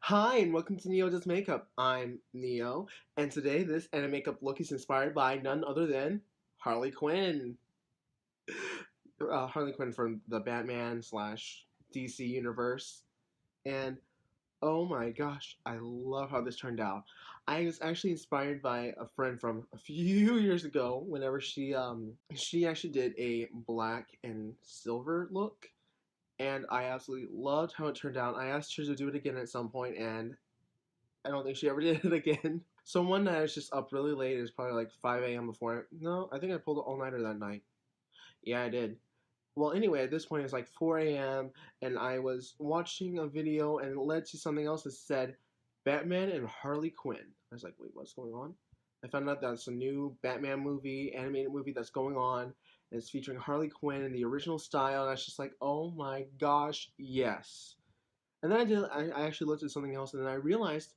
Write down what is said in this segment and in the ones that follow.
Hi, and welcome to Neo Does Makeup. I'm Neo, and today this anime makeup look is inspired by none other than Harley Quinn. Harley Quinn from the Batman slash DC universe. And oh my gosh, I love how this turned out. I was actually inspired by a friend from a few years ago whenever she actually did a black and silver look. And I absolutely loved how it turned out. I asked her to do it again at some point, and I don't think she ever did it again. So one night I was just up really late. It was probably like 5 a.m. before. No, I think I pulled an all-nighter that night. Yeah, I did. Well, anyway, at this point it's like 4 a.m. and I was watching a video and it led to something else that said Batman and Harley Quinn. I was like, wait, what's going on? I found out that's a new Batman movie, animated movie that's going on. And it's featuring Harley Quinn in the original style. And I was just like, oh my gosh, yes. And then I actually looked at something else and then I realized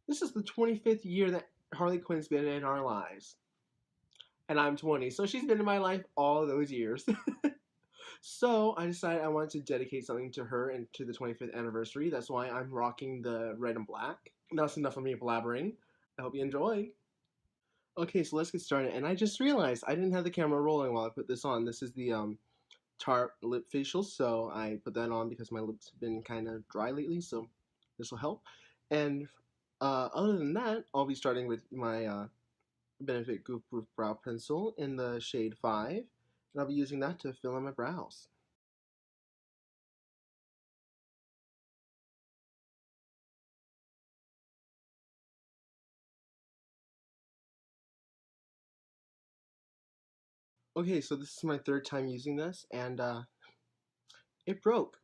this is the 25th year that Harley Quinn's been in our lives. And I'm 20, so she's been in my life all those years. So I decided I wanted to dedicate something to her and to the 25th anniversary. That's why I'm rocking the red and black. That's enough of me blabbering. I hope you enjoy. Okay, so let's get started. And I just realized I didn't have the camera rolling while I put this on. This is the Tarte lip facial, so I put that on because my lips have been kind of dry lately, so this will help. And other than that, I'll be starting with my Benefit Goof Proof Brow Pencil in the shade 5, and I'll be using that to fill in my brows. Okay, so this is my third time using this, and it broke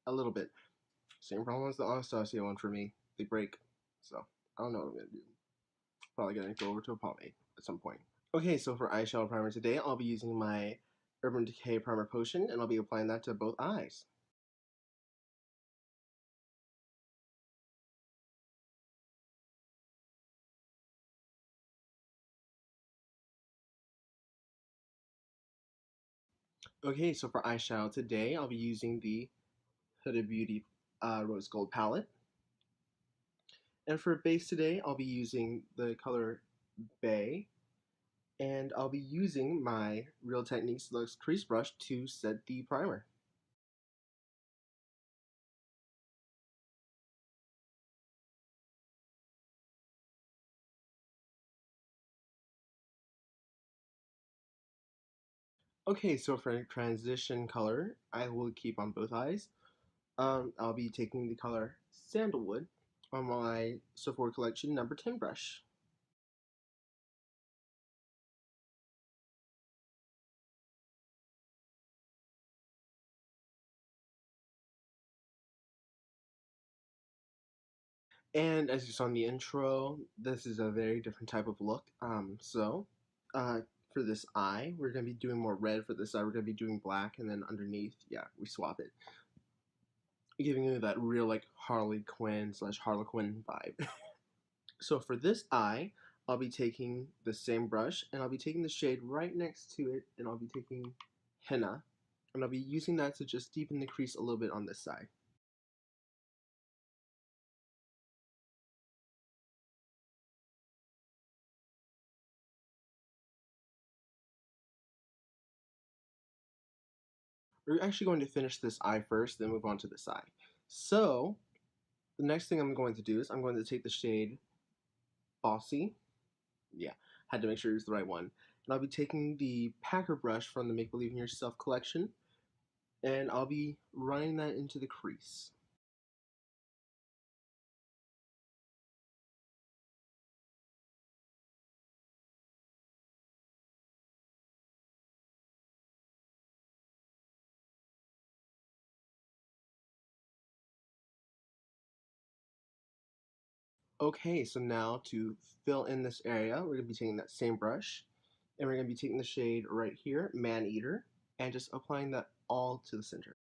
a little bit. Same problem as the Anastasia one for me. They break, so I don't know what I'm gonna do. Probably gonna go over to a pomade at some point. Okay, so for eyeshadow primer today, I'll be using my Urban Decay Primer Potion, and I'll be applying that to both eyes. Okay, so for eyeshadow today, I'll be using the Huda Beauty Rose Gold palette. And for base today, I'll be using the color Bay, and I'll be using my Real Techniques Deluxe Crease Brush to set the primer. Okay, so for transition color, I will keep on both eyes. I'll be taking the color Sandalwood on my Sephora Collection number 10 brush. And as you saw in the intro, this is a very different type of look. Uh, for this eye, we're going to be doing more red. For this eye, we're going to be doing black. And then underneath, yeah, we swap it. Giving you that real, like, Harley Quinn slash Harlequin vibe. So for this eye, I'll be taking the same brush, and I'll be taking the shade right next to it, and I'll be taking Henna. And I'll be using that to just deepen the crease a little bit on this side. We're actually going to finish this eye first, then move on to this eye. So, the next thing I'm going to do is I'm going to take the shade Bossy. Yeah, had to make sure it was the right one. And I'll be taking the Packer brush from the Make Believe in Yourself collection, and I'll be running that into the crease. Okay, so now to fill in this area, we're going to be taking that same brush, and we're going to be taking the shade right here, Man Eater, and just applying that all to the center.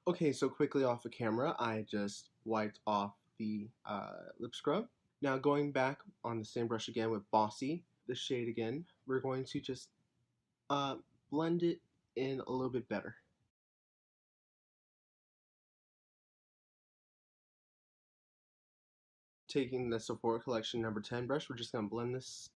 Okay, so quickly off the camera, I just wiped off the lip scrub, Now going back on the same brush again with Bossy, the shade again, we're going to just uh, blend it in a little bit better. Taking the Sephora Collection number 10 brush, we're just going to blend this.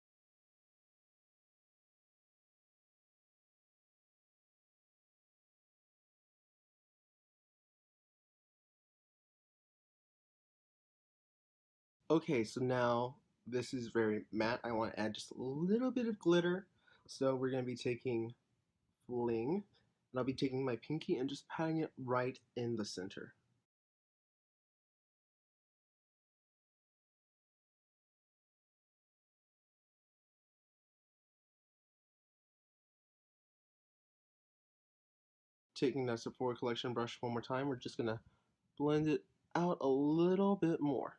Okay, so now this is very matte. I want to add just a little bit of glitter. So we're going to be taking Fling, and I'll be taking my pinky and just patting it right in the center. Taking that Sephora Collection brush one more time, we're just going to blend it out a little bit more.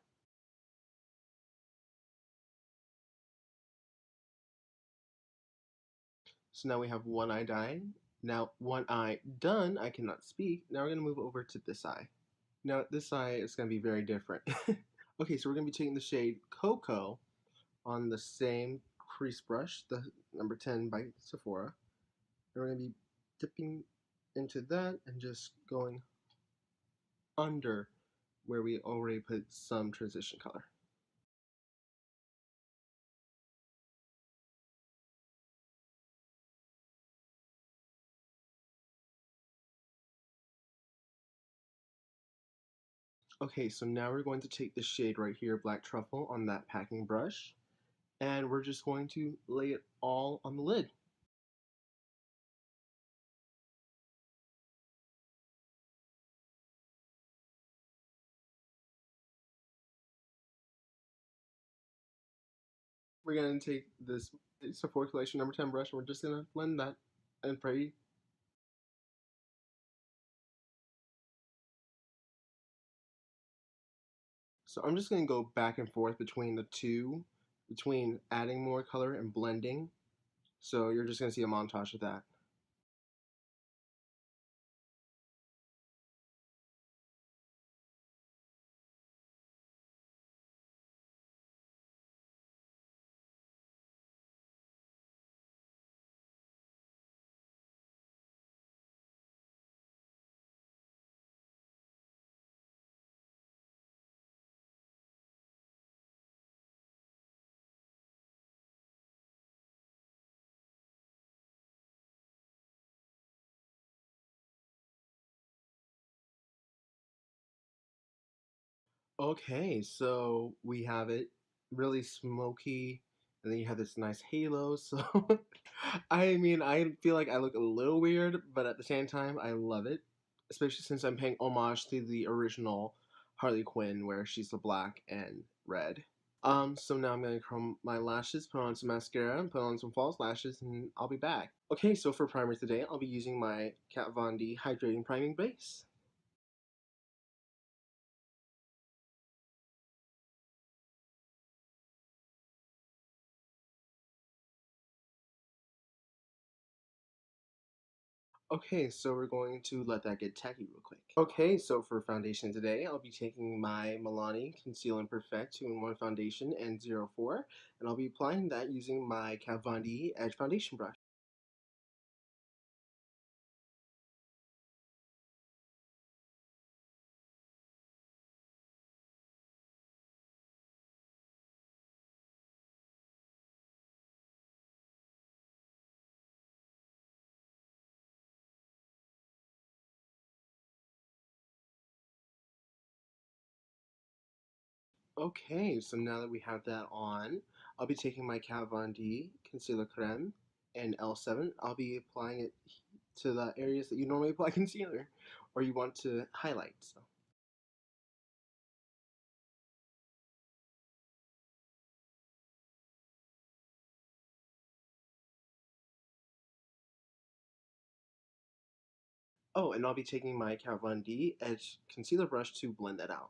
So now we have one eye done. Now one eye done, I cannot speak. Now we're going to move over to this eye. Now this eye is going to be very different. Okay, so we're going to be taking the shade Cocoa on the same crease brush, the number 10 by Sephora. And we're going to be dipping into that and just going under where we already put some transition color. Okay, so now we're going to take the shade right here, Black Truffle, on that packing brush, and we're just going to lay it all on the lid. We're going to take this Sephora Collection number 10 brush and we're just going to blend that and pray. So I'm just going to go back and forth between the two, between adding more color and blending. So you're just going to see a montage of that. Okay, so we have it really smoky, and then you have this nice halo. So, I mean, I feel like I look a little weird, but at the same time, I love it, especially since I'm paying homage to the original Harley Quinn, where she's the black and red. So now I'm gonna curl my lashes, put on some mascara, and put on some false lashes, and I'll be back. Okay, so for primer today, I'll be using my Kat Von D Hydrating Priming Base. Okay, so we're going to let that get tacky real quick. Okay, so for foundation today, I'll be taking my Melanie Conceal and Perfect 2-in-1 Foundation and 04, and I'll be applying that using my Kat Von D Edge Foundation brush. Okay, so now that we have that on, I'll be taking my Kat Von D Concealer Creme and L7. I'll be applying it to the areas that you normally apply concealer or you want to highlight. So. Oh, and I'll be taking my Kat Von D Edge Concealer brush to blend that out.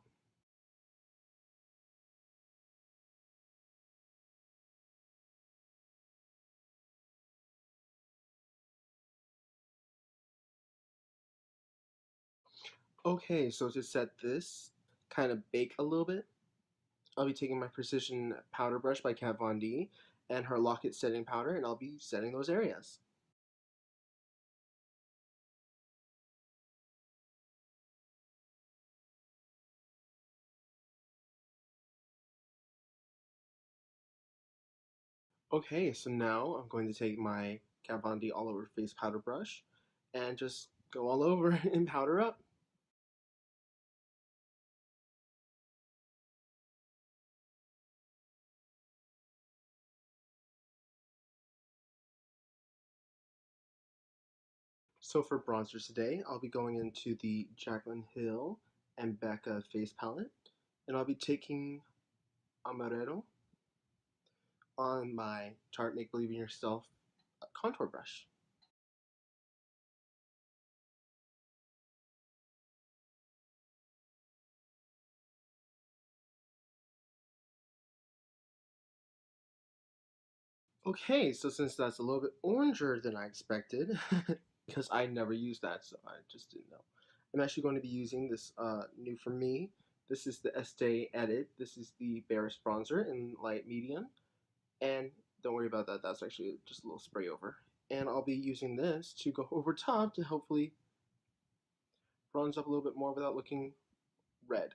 Okay, so to set this, kind of bake a little bit, I'll be taking my Precision Powder Brush by Kat Von D and her Lock-It Setting Powder, and I'll be setting those areas. Okay, so now I'm going to take my Kat Von D All Over Face Powder Brush and just go all over and powder up. So for bronzers today, I'll be going into the Jaclyn Hill and BECCA face palette, and I'll be taking Amaretto on my Tarte Make Believe in Yourself contour brush. Okay, so since that's a little bit oranger than I expected, because I never used that, so I just didn't know. I'm actually going to be using this new for me. This is the Estee Edit. This is the Barris bronzer in light medium. And don't worry about that, that's actually just a little spray over. And I'll be using this to go over top to hopefully bronze up a little bit more without looking red.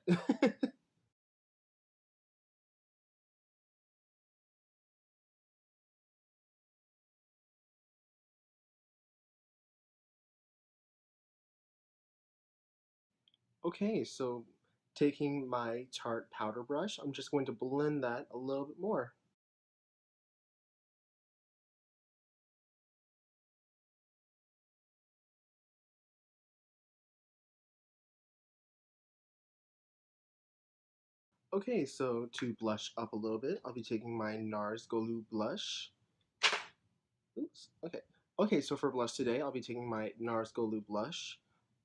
Okay, so taking my Tarte powder brush, I'm just going to blend that a little bit more. Okay, so to blush up a little bit, I'll be taking my NARS Golu blush. Oops, okay. Okay, so for blush today, I'll be taking my NARS Golu blush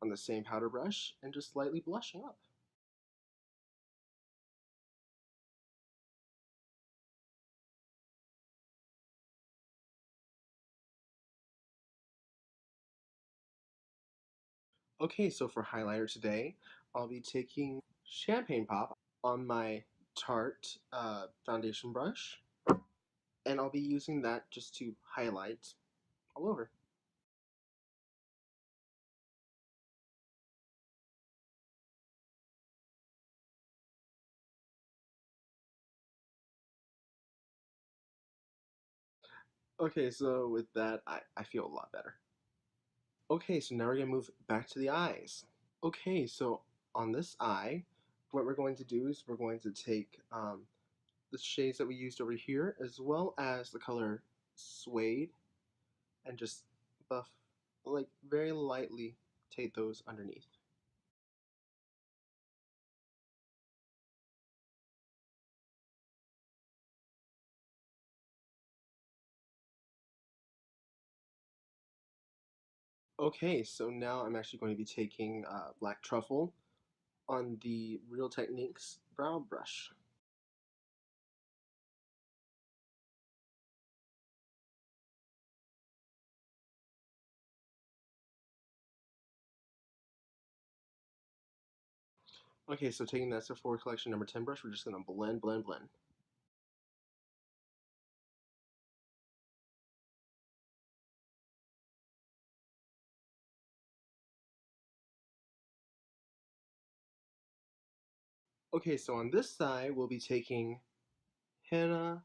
on the same powder brush and just slightly blushing up. Okay, so for highlighter today, I'll be taking Champagne Pop on my Tarte foundation brush, and I'll be using that just to highlight all over. Okay, so with that, I feel a lot better. Okay, so now we're gonna move back to the eyes. Okay, so on this eye, what we're going to do is we're going to take the shades that we used over here, as well as the color Suede, and just buff, like very lightly take those underneath. Okay, so now I'm actually going to be taking Black Truffle on the Real Techniques brow brush. Okay, so taking that Sephora Collection number 10 brush, we're just going to blend, blend, blend. Okay, so on this side, we'll be taking Henna,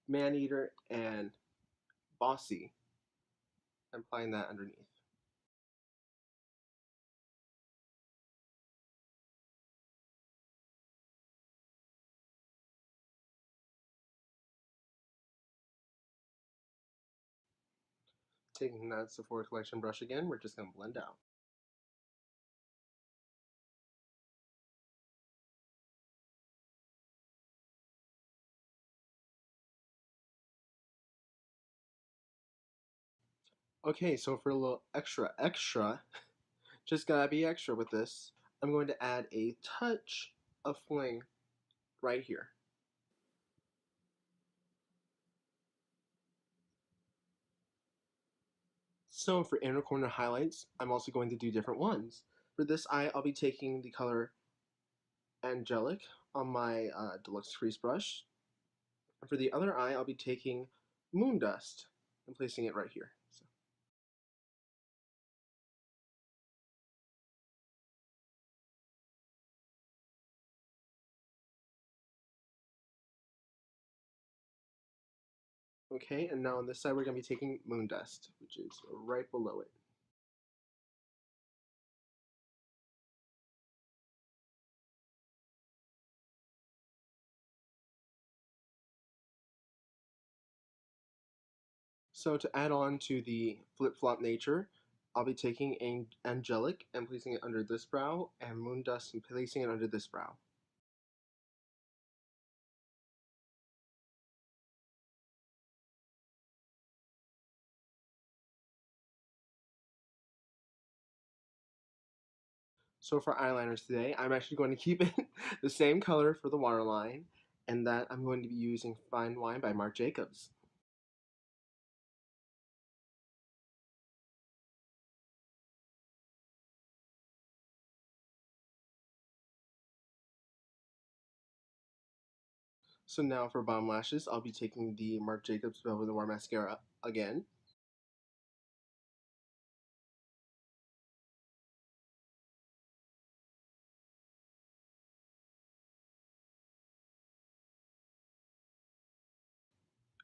Maneater, and Bossy, and applying that underneath. Taking that Sephora Collection brush again, we're just going to blend out. Okay, so for a little extra, extra, just gotta be extra with this, I'm going to add a touch of fling right here. So for inner corner highlights, I'm also going to do different ones. For this eye, I'll be taking the color Angelic on my deluxe crease brush. And for the other eye, I'll be taking Moon Dust and placing it right here. So. Okay, and now on this side, we're going to be taking Moon Dust, which is right below it. So to add on to the flip-flop nature, I'll be taking Angelic and placing it under this brow, and Moon Dust and placing it under this brow. So for eyeliners today, I'm actually going to keep it the same color for the waterline, and that I'm going to be using Fine Wine by Marc Jacobs. So now for bomb lashes, I'll be taking the Marc Jacobs Velvet Noir Mascara again.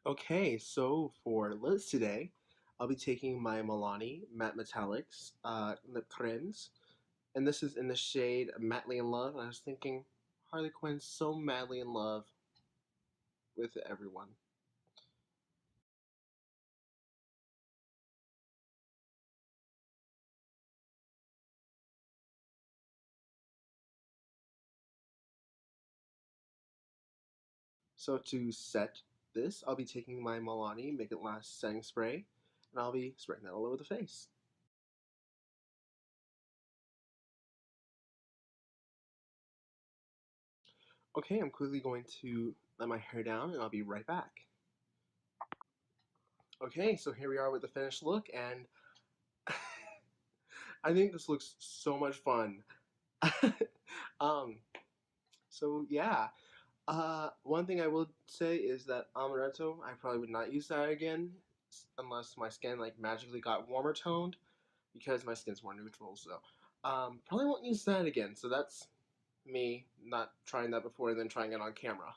Okay, so for lips today, I'll be taking my Melanie Matte Metallics lip creams, and this is in the shade Madly in Love. And I was thinking, Harley Quinn's so madly in love with everyone. So to set this, I'll be taking my Milani Make It Last setting spray, and I'll be spraying that all over the face. Okay, I'm quickly going to let my hair down, and I'll be right back. Okay, so here we are with the finished look, and I think this looks so much fun. um, so yeah, one thing I will say is that amaretto, I probably would not use that again unless my skin like magically got warmer toned because my skin's more neutral. So probably won't use that again. So that's me not trying that before and then trying it on camera.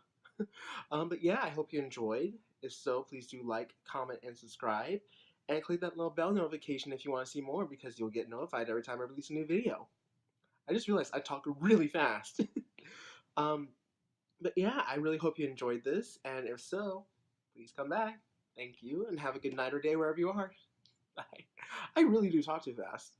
But yeah, I hope you enjoyed. If so, please do like, comment, and subscribe. And click that little bell notification if you want to see more because you'll get notified every time I release a new video. I just realized I talk really fast. um, but yeah, I really hope you enjoyed this. And if so, please come back. Thank you and have a good night or day wherever you are. Bye. I really do talk too fast.